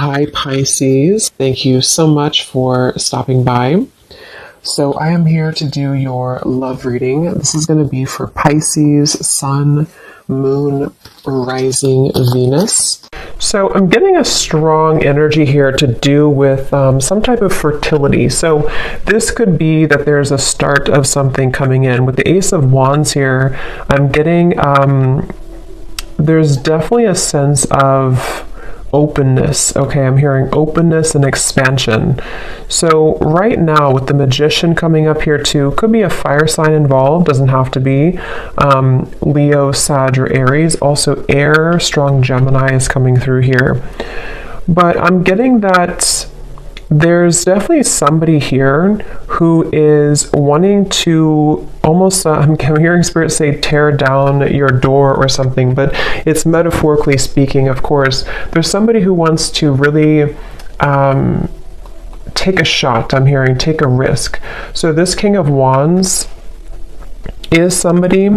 Hi, Pisces. Thank you so much for stopping by. So, I am here to do your love reading. This is going to be for Pisces, Sun, Moon, Rising, Venus. So, I'm getting a strong energy here to do with some type of fertility. So, this could be that there's a start of something coming in. With the Ace of Wands here, I'm getting, there's definitely a sense of openness. Okay, I'm hearing openness and expansion. So right now with the Magician coming up here too, could be a fire sign involved, doesn't have to be. Leo, Sag, or Aries. Also air, strong Gemini is coming through here. But I'm getting that there's definitely somebody here who is wanting to almost, I'm hearing Spirit say tear down your door or something, but it's metaphorically speaking, of course. There's somebody who wants to really take a shot, I'm hearing, take a risk. So this King of Wands is somebody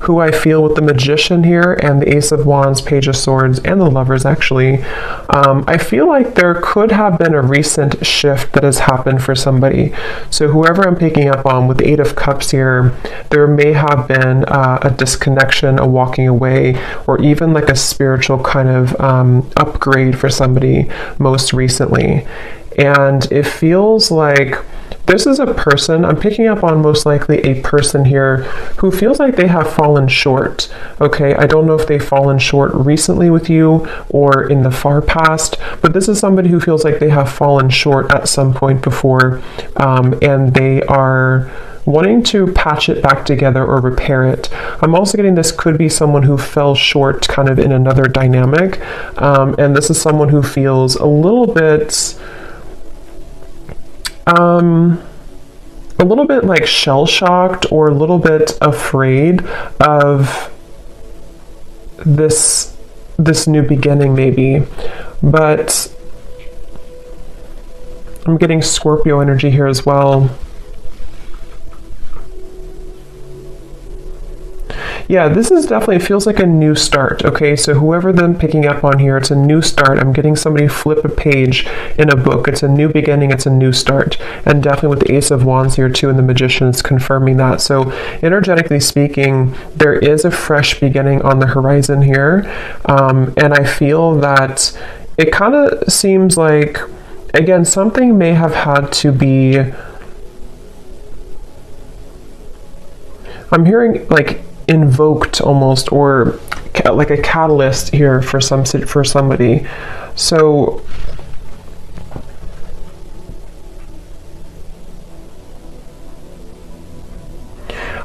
who I feel with the Magician here and the Ace of Wands, Page of Swords, and the Lovers actually, I feel like there could have been a recent shift that has happened for somebody. So whoever I'm picking up on with the Eight of Cups here, there may have been a disconnection, a walking away, or even like a spiritual kind of upgrade for somebody most recently. And it feels like this is a person, I'm picking up on most likely a person here who feels like they have fallen short. Okay, I don't know if they've fallen short recently with you or in the far past, but this is somebody who feels like they have fallen short at some point before, and they are wanting to patch it back together or repair it. I'm also getting this could be someone who fell short kind of in another dynamic, and this is someone who feels a little bit like shell-shocked or a little bit afraid of this new beginning maybe. But I'm getting Scorpio energy here as well. Yeah, this is definitely, it feels like a new start. Okay, so whoever I'm picking up on here, it's a new start. I'm getting somebody flip a page in a book. It's a new beginning, it's a new start. And definitely with the Ace of Wands here too, and the Magician is confirming that. So energetically speaking, there is a fresh beginning on the horizon here. And I feel that it kind of seems like, again, something may have had to be, I'm hearing like invoked almost, or like a catalyst here for somebody. So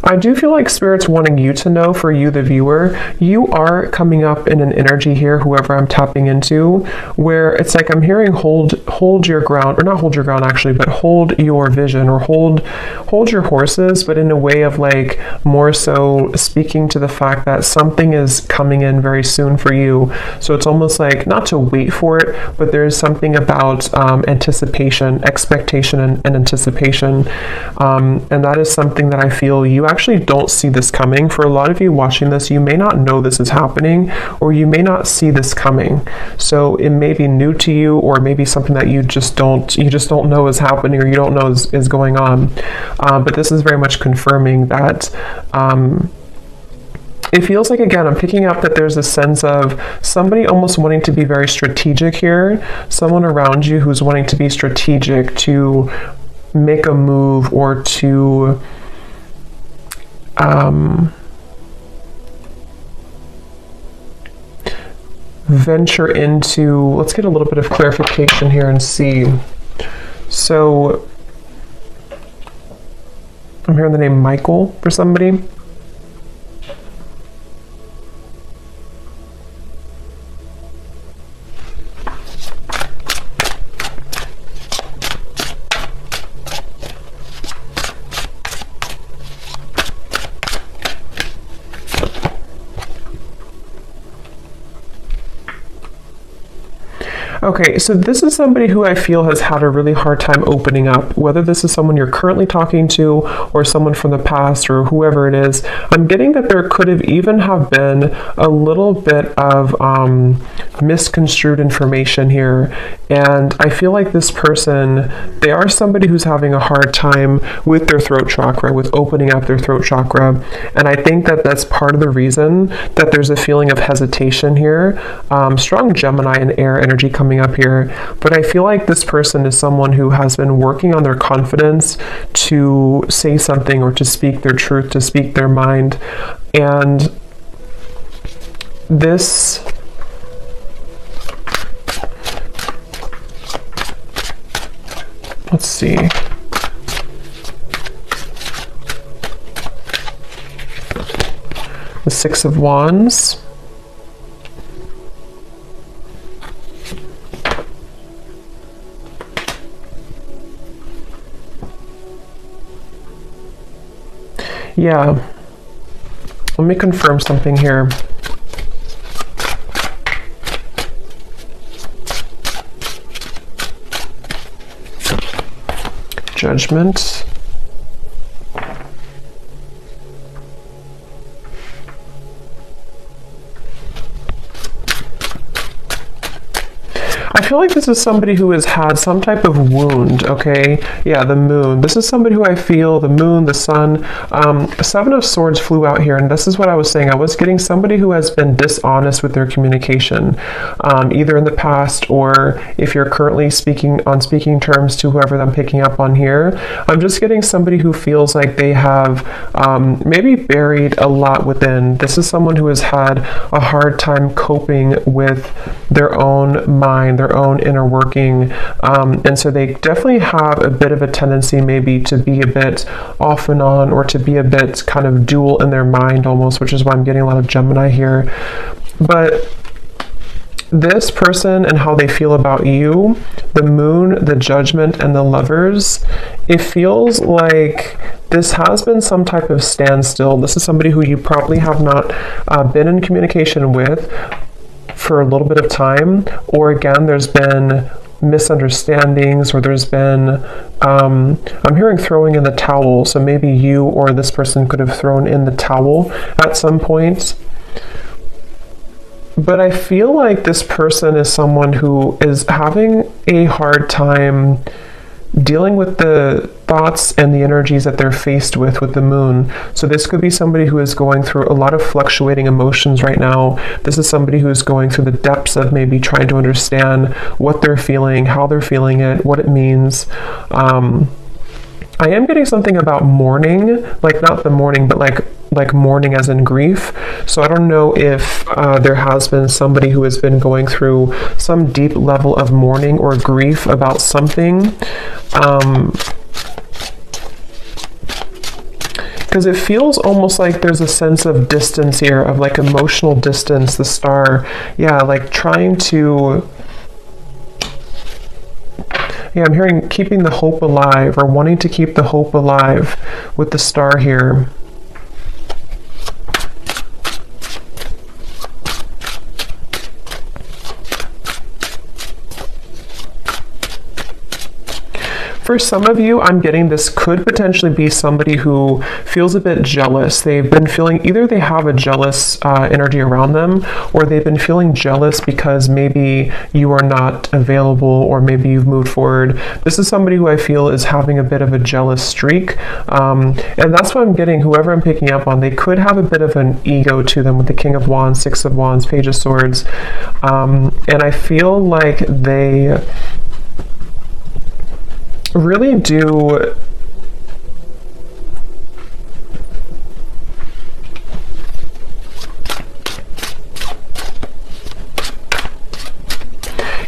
I do feel like Spirit's wanting you to know, for you, the viewer, you are coming up in an energy here, whoever I'm tapping into, where it's like I'm hearing hold your ground, or not hold your ground actually, but hold your vision, or hold your horses, but in a way of like more so speaking to the fact that something is coming in very soon for you. So it's almost like not to wait for it, but there's something about anticipation, expectation, and anticipation. And that is something that I feel you actually don't see this coming. For a lot of you watching this, you may not know this is happening, or you may not see this coming. So it may be new to you, or maybe something that you just don't know is happening, or you don't know is going on. But this is very much confirming that it feels like, again, I'm picking up that there's a sense of somebody almost wanting to be very strategic here, someone around you who's wanting to be strategic, to make a move, or to venture into, let's get a little bit of clarification here and see. So I'm hearing the name Michael for somebody. Okay, so this is somebody who I feel has had a really hard time opening up, whether this is someone you're currently talking to or someone from the past or whoever it is. I'm getting that there could have even have been a little bit of misconstrued information here. And I feel like this person, they are somebody who's having a hard time with their throat chakra, with opening up their throat chakra. And I think that that's part of the reason that there's a feeling of hesitation here. Strong Gemini and air energy coming up here, but I feel like this person is someone who has been working on their confidence to say something or to speak their truth, to speak their mind. And this let's see. The Six of Wands. Yeah, let me confirm something here. Judgment. I feel like this is somebody who has had some type of wound, okay? Yeah, the moon. This is somebody who I feel, the moon, the sun. Seven of Swords flew out here, and this is what I was saying. I was getting somebody who has been dishonest with their communication, either in the past or if you're currently speaking terms to whoever I'm picking up on here. I'm just getting somebody who feels like they have maybe buried a lot within. This is someone who has had a hard time coping with their own mind, their own inner working, and so they definitely have a bit of a tendency maybe to be a bit off and on, or to be a bit kind of dual in their mind almost, which is why I'm getting a lot of Gemini here. But this person and how they feel about you, the moon, the judgment, and the lovers, it feels like this has been some type of standstill. This is somebody who you probably have not been in communication with for a little bit of time, or again, there's been misunderstandings, or there's been I'm hearing throwing in the towel, so maybe you or this person could have thrown in the towel at some point. But I feel like this person is someone who is having a hard time dealing with the thoughts and the energies that they're faced with the moon. So this could be somebody who is going through a lot of fluctuating emotions right now. This is somebody who is going through the depths of maybe trying to understand what they're feeling, how they're feeling it, what it means. I am getting something about mourning, like not the mourning, but like mourning as in grief. So I don't know if there has been somebody who has been going through some deep level of mourning or grief about something. Because it feels almost like there's a sense of distance here, of like emotional distance, the star. Yeah, like trying to... Yeah, I'm hearing keeping the hope alive, or wanting to keep the hope alive with the star here. For some of you, I'm getting this could potentially be somebody who feels a bit jealous. They've been feeling, either they have a jealous energy around them, or they've been feeling jealous because maybe you are not available, or maybe you've moved forward. This is somebody who I feel is having a bit of a jealous streak. And that's what I'm getting, whoever I'm picking up on, they could have a bit of an ego to them with the King of Wands, Six of Wands, Page of Swords. And I feel like they really do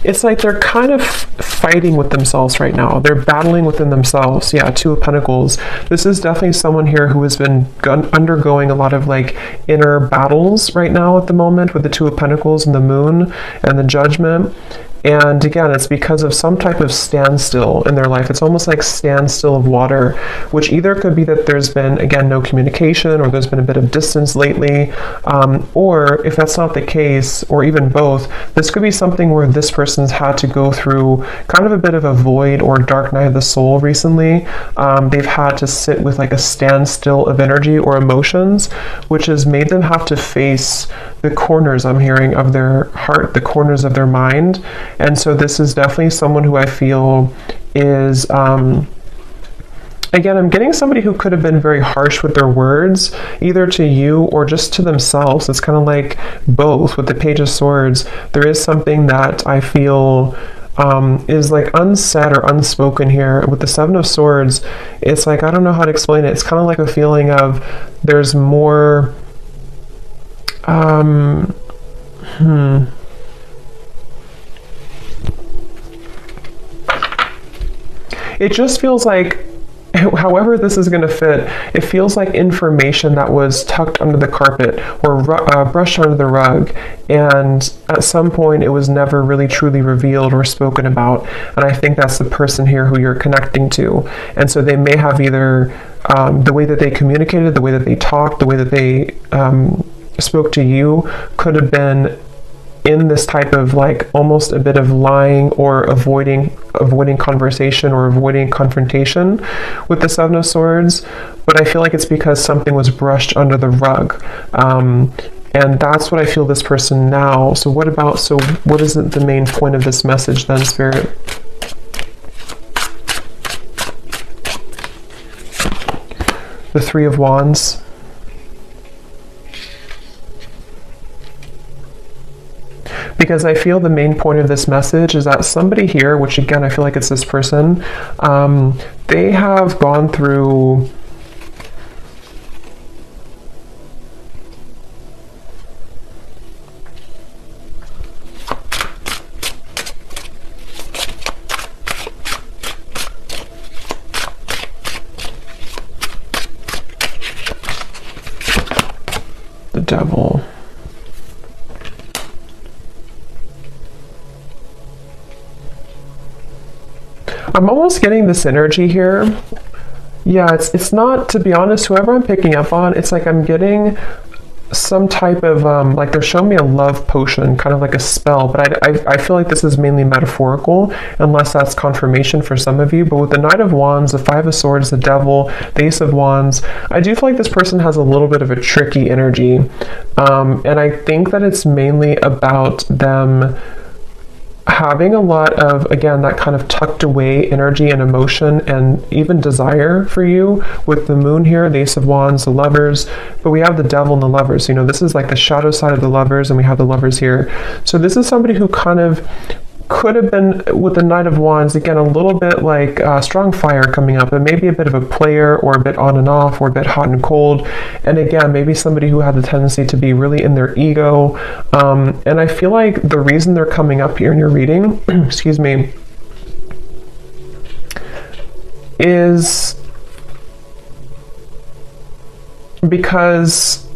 it's like they're kind of fighting with themselves right now. They're battling within themselves. Yeah, Two of Pentacles. This is definitely someone here who has been undergoing a lot of like inner battles right now at the moment with the Two of Pentacles and the moon and the judgment. And again, it's because of some type of standstill in their life. It's almost like standstill of water, which either could be that there's been, again, no communication, or there's been a bit of distance lately. Or if that's not the case, or even both, this could be something where this person's had to go through kind of a bit of a void or dark night of the soul recently. They've had to sit with like a standstill of energy or emotions, which has made them have to face the corners, I'm hearing, of their heart, the corners of their mind. And so this is definitely someone who I feel is, again, I'm getting somebody who could have been very harsh with their words, either to you or just to themselves. It's kind of like both. With the Page of Swords, there is something that I feel is like unsaid or unspoken here. With the Seven of Swords, it's like, I don't know how to explain it. It's kind of like a feeling of there's more, it just feels like, however this is going to fit, it feels like information that was tucked under the carpet or brushed under the rug, and at some point it was never really truly revealed or spoken about. And I think that's the person here who you're connecting to. And so they may have either the way that they communicated, the way that they talked, the way that they spoke to you could have been in this type of like almost a bit of lying or avoiding conversation or avoiding confrontation with the Seven of Swords. But I feel like it's because something was brushed under the rug. And that's what I feel this person now. So what is the main point of this message then, Spirit? The Three of Wands. Because I feel the main point of this message is that somebody here, which again, I feel like it's this person, they have gone through the Devil. I'm almost getting this energy here. Yeah, it's not, to be honest, whoever I'm picking up on, it's like I'm getting some type of, like they're showing me a love potion, kind of like a spell, but I feel like this is mainly metaphorical, unless that's confirmation for some of you. But with the Knight of Wands, the Five of Swords, the Devil, the Ace of Wands, I do feel like this person has a little bit of a tricky energy. And I think that it's mainly about them having a lot of, again, that kind of tucked away energy and emotion and even desire for you. With the Moon here, the Ace of Wands, the Lovers, but we have the Devil and the Lovers. You know, this is like the shadow side of the Lovers, and we have the Lovers here. So this is somebody who kind of could have been, with the Knight of Wands, again, a little bit like strong fire coming up, and maybe a bit of a player, or a bit on and off, or a bit hot and cold. And again, maybe somebody who had the tendency to be really in their ego. And I feel like the reason they're coming up here in your reading, excuse me, is because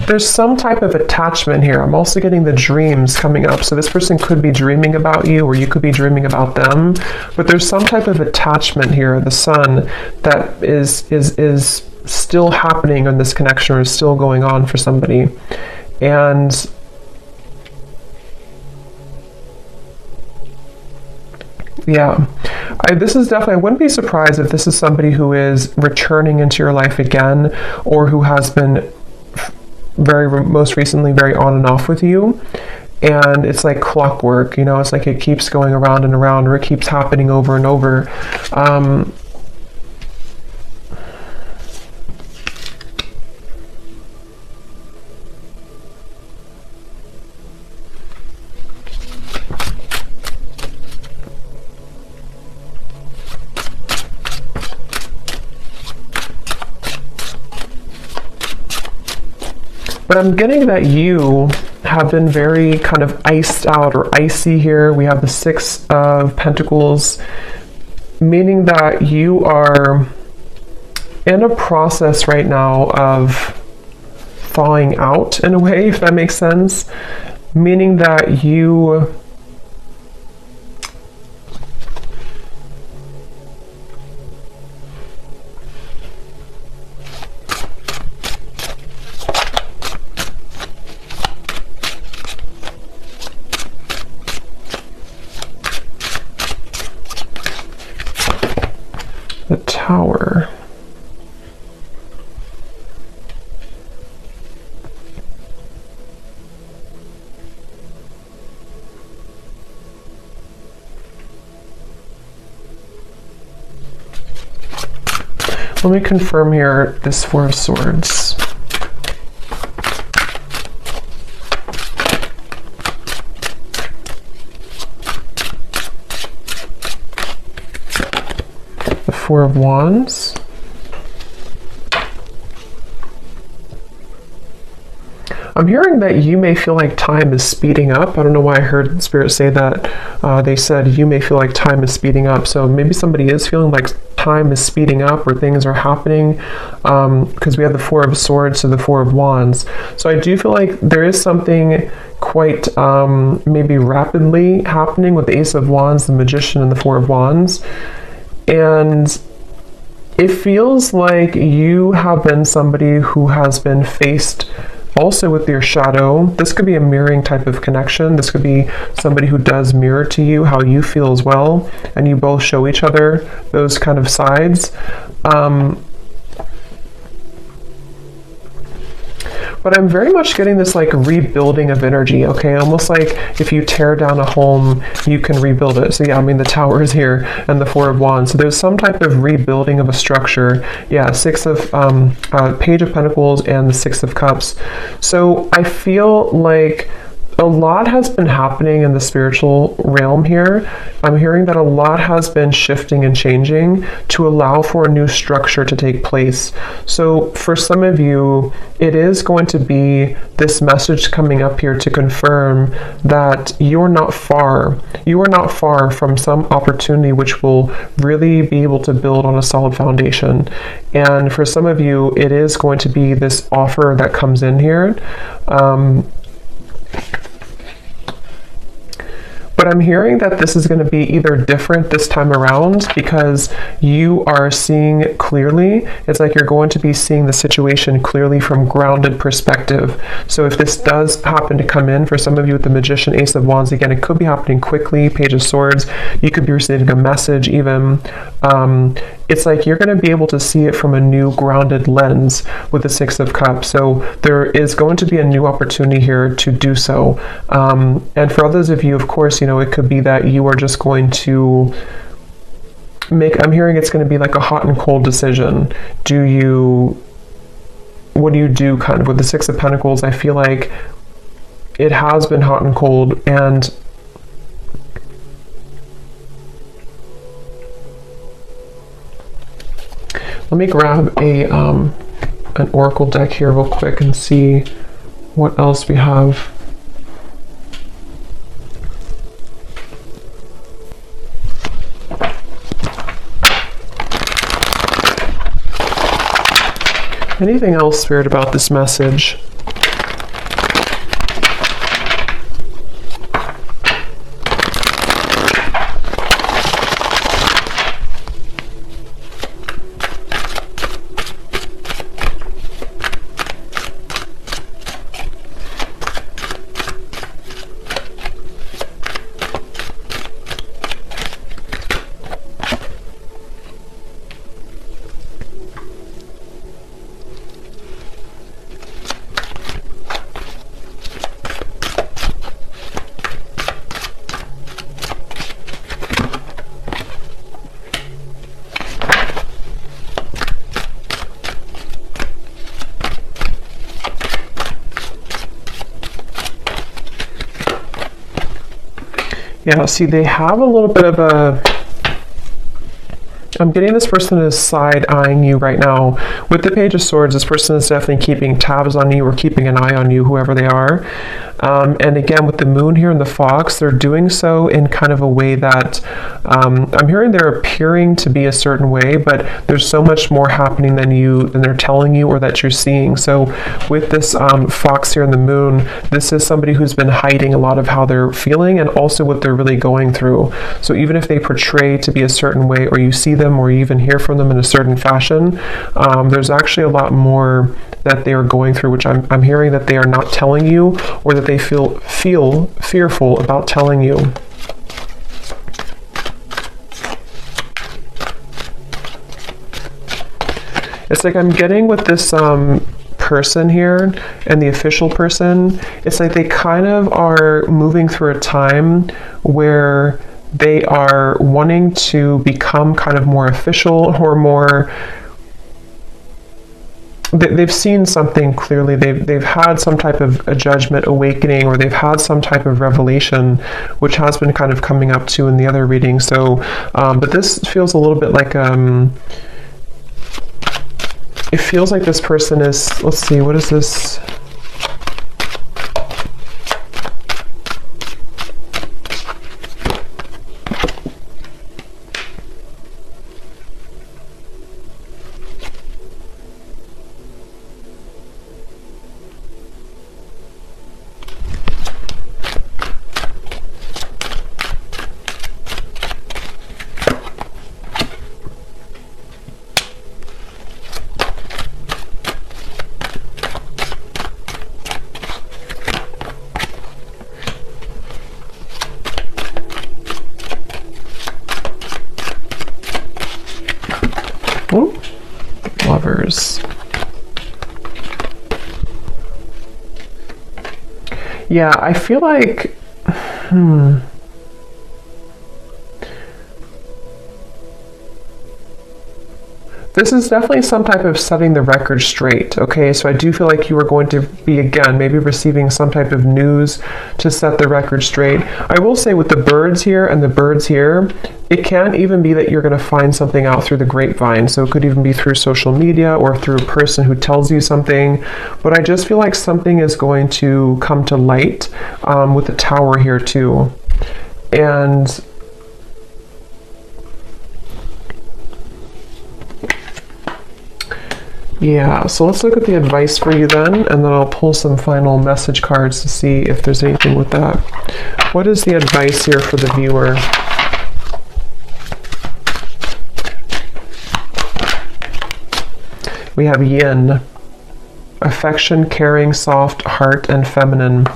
there's some type of attachment here. I'm also getting the dreams coming up. So this person could be dreaming about you, or you could be dreaming about them. But there's some type of attachment here, the Sun, that is still happening in this connection, or is still going on for somebody. And yeah, this is definitely, I wouldn't be surprised if this is somebody who is returning into your life again, or who has been most recently very on and off with you. And it's like clockwork, you know, it's like it keeps going around and around, or it keeps happening over and over. But I'm getting that you have been very kind of iced out or icy here. We have the Six of Pentacles, meaning that you are in a process right now of thawing out in a way, if that makes sense, meaning that you the Tower. Let me confirm here this Four of Swords. The Four of Wands. I'm hearing that you may feel like time is speeding up. I don't know why I heard Spirit say that. They said you may feel like time is speeding up. So maybe somebody is feeling like time is speeding up or things are happening, because we have the Four of Swords to the Four of Wands. So I do feel like there is something quite maybe rapidly happening with the Ace of Wands, the Magician, and the Four of Wands. And it feels like you have been somebody who has been faced also with your shadow. This could be a mirroring type of connection. This could be somebody who does mirror to you how you feel as well, and you both show each other those kind of sides. But I'm very much getting this like rebuilding of energy, okay? Almost like if you tear down a home, you can rebuild it. So yeah, I mean, the Tower is here and the Four of Wands. So there's some type of rebuilding of a structure. Yeah, Page of Pentacles and the Six of Cups. So I feel like a lot has been happening in the spiritual realm here. I'm hearing that a lot has been shifting and changing to allow for a new structure to take place. So for some of you, it is going to be this message coming up here to confirm that you're not far. You are not far from some opportunity which will really be able to build on a solid foundation. And for some of you, it is going to be this offer that comes in here. But I'm hearing that this is going to be either different this time around because you are seeing clearly. It's like you're going to be seeing the situation clearly from grounded perspective. So if this does happen to come in for some of you with the Magician, Ace of Wands, again, it could be happening quickly, Page of Swords. You could be receiving a message even. It's like you're going to be able to see it from a new grounded lens with the Six of Cups. So there is going to be a new opportunity here to do so. And for others of you, of course, you know, it could be that you are just going to I'm hearing it's going to be like a hot and cold decision. What do you do kind of with the Six of Pentacles? I feel like it has been hot and cold, and let me grab an oracle deck here real quick and see what else we have. Anything else, Spirit, about this message? Yeah, see, they have a little bit of I'm getting this person is side-eyeing you right now. With the Page of Swords, this person is definitely keeping tabs on you or keeping an eye on you, whoever they are. And again, with the Moon here and the Fox, they're doing so in kind of a way that I'm hearing they're appearing to be a certain way, but there's so much more happening than they're telling you or that you're seeing. So with this Fox here and the Moon, this is somebody who's been hiding a lot of how they're feeling and also what they're really going through. So even if they portray to be a certain way, or you see them or you even hear from them in a certain fashion, there's actually a lot more that they are going through, which I'm hearing that they are not telling you, or that they feel fearful about telling you. It's like I'm getting with this person here and the official person, it's like they kind of are moving through a time where they are wanting to become kind of more official or more, they've seen something clearly, they've had some type of a judgment awakening, or they've had some type of revelation, which has been kind of coming up too in the other reading. So but this feels a little bit like it feels like this person is, let's see, what is this? Ooh, Lovers. Yeah, I feel like, this is definitely some type of setting the record straight, okay? So I do feel like you are going to be, again, maybe receiving some type of news to set the record straight. I will say with the birds here and the birds here, it can even be that you're going to find something out through the grapevine. So it could even be through social media or through a person who tells you something. But I just feel like something is going to come to light with the Tower here too. And yeah, so let's look at the advice for you then, and then I'll pull some final message cards to see if there's anything with that. What is the advice here for the viewer? We have Yin, affection, caring, soft, heart, and feminine.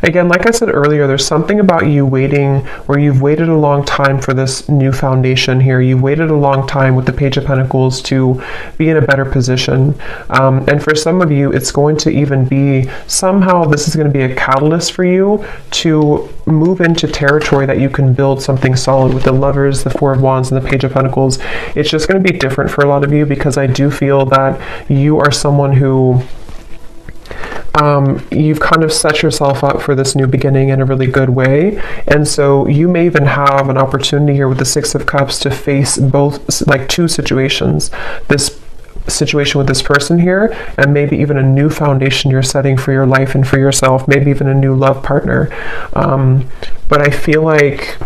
Again, like I said earlier, there's something about you waiting, where you've waited a long time for this new foundation here. You've waited a long time with the Page of Pentacles to be in a better position. And for some of you, it's going to even be, somehow this is going to be a catalyst for you to move into territory that you can build something solid with the Lovers, the Four of Wands, and the Page of Pentacles. It's just going to be different for a lot of you, because I do feel that you are someone who you've kind of set yourself up for this new beginning in a really good way. And so you may even have an opportunity here with the Six of Cups to face both, like two situations. This situation with this person here, and maybe even a new foundation you're setting for your life and for yourself, maybe even a new love partner. But I feel like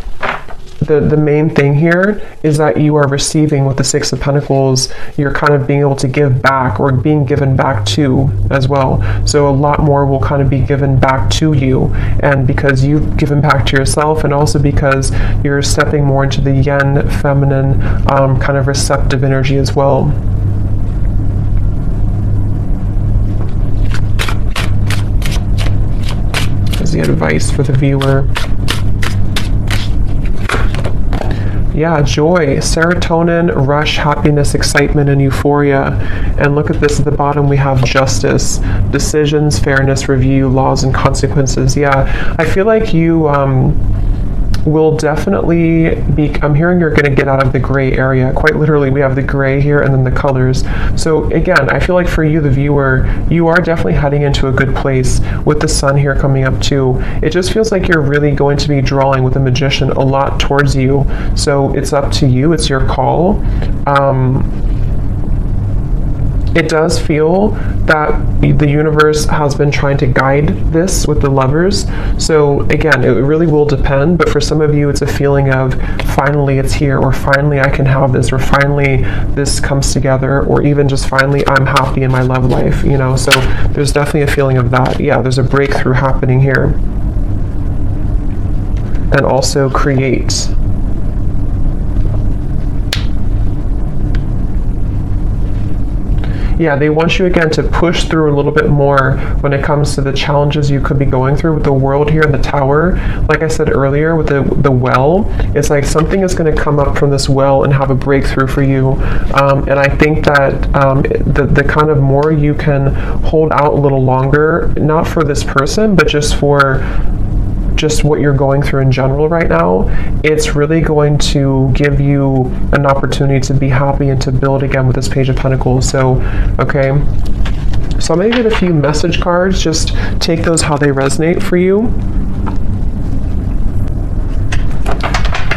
the main thing here is that you are receiving with the Six of Pentacles. You're kind of being able to give back, or being given back to as well. So a lot more will kind of be given back to you, and because you've given back to yourself, and also because you're stepping more into the Yin, feminine, kind of receptive energy as well. Here's the advice for the viewer. Yeah, joy, serotonin, rush, happiness, excitement, and euphoria. And look at this at the bottom, we have justice, decisions, fairness, review, laws, and consequences. Yeah, I feel like you will definitely be, I'm hearing you're going to get out of the gray area. Quite literally, we have the gray here and then the colors. So again, I feel like for you, the viewer, you are definitely heading into a good place with the sun here coming up too. It just feels like you're really going to be drawing with the Magician a lot towards you. So it's up to you. It's your call. It does feel that the universe has been trying to guide this with the Lovers. So again, it really will depend, but for some of you, it's a feeling of finally it's here, or finally I can have this, or finally this comes together, or even just finally I'm happy in my love life, you know? So there's definitely a feeling of that. Yeah, there's a breakthrough happening here. And also create. Yeah, they want you again to push through a little bit more when it comes to the challenges you could be going through with the World here in the Tower. Like I said earlier with the well, it's like something is going to come up from this well and have a breakthrough for you. And I think that the kind of more you can hold out a little longer, not for this person, but just for what you're going through in general right now, it's really going to give you an opportunity to be happy and to build again with this Page of Pentacles. So, okay. So I'm going to get a few message cards. Just take those how they resonate for you.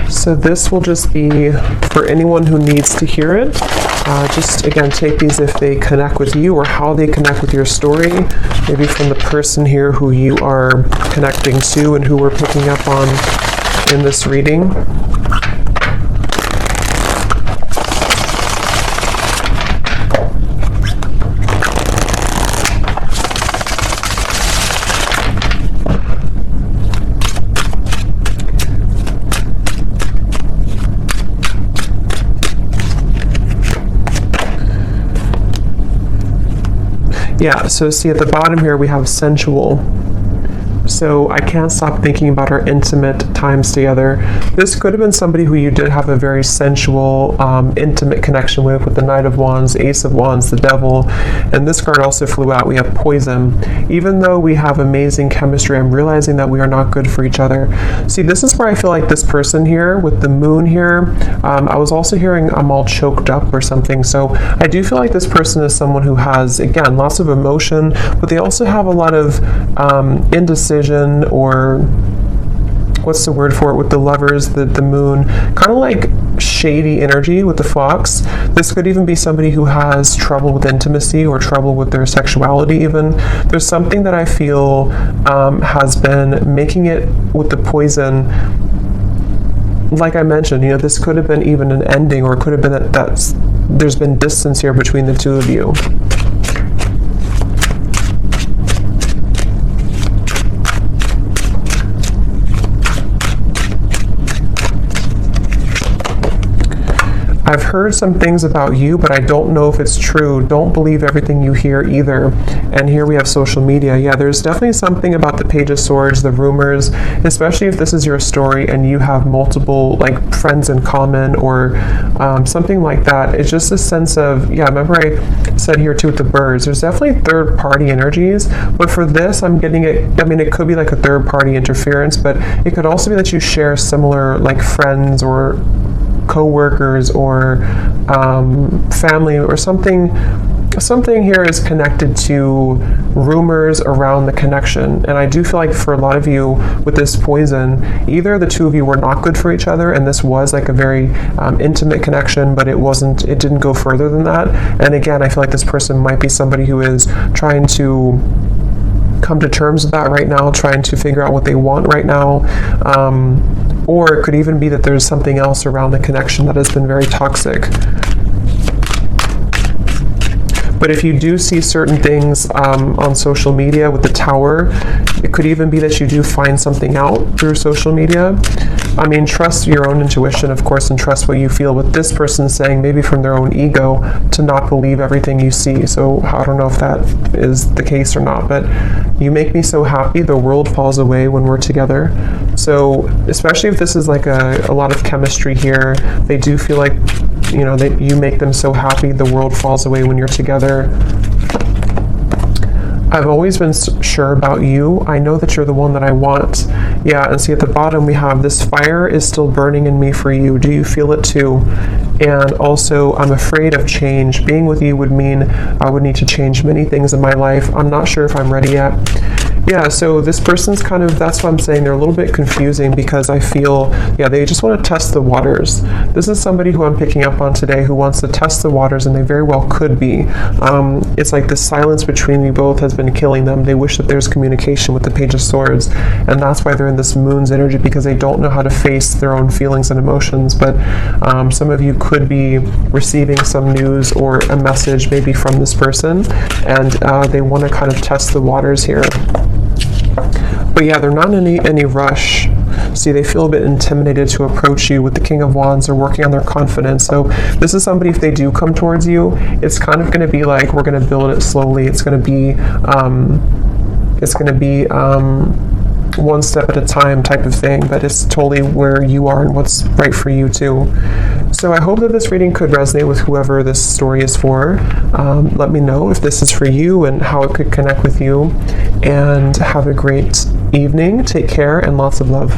So this will just be for anyone who needs to hear it. Just again, take these if they connect with you or how they connect with your story. Maybe from the person here who you are connecting to and who we're picking up on in this reading. Yeah, so see at the bottom here we have sensual. So I can't stop thinking about our intimate times together. This could have been somebody who you did have a very sensual, intimate connection with the Knight of Wands, Ace of Wands, the Devil, and this card also flew out. We have poison. Even though we have amazing chemistry, I'm realizing that we are not good for each other. See, this is where I feel like this person here with the moon here, I was also hearing I'm all choked up or something. So I do feel like this person is someone who has, again, lots of emotion, but they also have a lot of indecision, or what's the word for it with the Lovers, the moon, kind of like shady energy with the Fox. This could even be somebody who has trouble with intimacy or trouble with their sexuality even. There's something that I feel has been making it with the poison. Like I mentioned, you know, this could have been even an ending, or it could have been that there's been distance here between the two of you. I've heard some things about you, but I don't know if it's true. Don't believe everything you hear either. And here we have social media. Yeah, there's definitely something about the Page of Swords, the rumors, especially if this is your story and you have multiple like friends in common or something like that. It's just a sense of, yeah, remember I said here too with the birds, there's definitely third party energies, but for this I'm getting it, I mean, it could be like a third party interference, but it could also be that you share similar like friends or co-workers or family or something. Something here is connected to rumors around the connection. And I do feel like for a lot of you with this poison, either the two of you were not good for each other and this was like a very intimate connection, but it didn't go further than that. And again, I feel like this person might be somebody who is trying to come to terms with that right now, trying to figure out what they want right now. Or it could even be that there's something else around the connection that has been very toxic. But if you do see certain things on social media with the Tower, it could even be that you do find something out through social media. I mean, trust your own intuition, of course, and trust what you feel. With this person saying, maybe from their own ego, to not believe everything you see. So I don't know if that is the case or not, but you make me so happy. The world falls away when we're together. So especially if this is like a lot of chemistry here, they do feel like, you know, that you make them so happy. The world falls away when you're together. I've always been sure about you. I know that you're the one that I want. Yeah, and see at the bottom we have this fire is still burning in me for you. Do you feel it too? And also, I'm afraid of change. Being with you would mean I would need to change many things in my life. I'm not sure if I'm ready yet. Yeah, so this person's kind of, that's what I'm saying, they're a little bit confusing because I feel, yeah, they just want to test the waters. This is somebody who I'm picking up on today who wants to test the waters, and they very well could be. It's like the silence between you both has been killing them. They wish that there's communication with the Page of Swords, and that's why they're in this Moon's energy, because they don't know how to face their own feelings and emotions. But some of you could be receiving some news or a message maybe from this person, and they want to kind of test the waters here. But yeah, they're not in any rush. See, they feel a bit intimidated to approach you. With the King of Wands, they're working on their confidence. So this is somebody, if they do come towards you, it's kind of going to be like, we're going to build it slowly. It's going to be one step at a time type of thing, but it's totally where you are and what's right for you too. So I hope that this reading could resonate with whoever this story is for. Let me know if this is for you and how it could connect with you. And have a great evening. Take care and lots of love.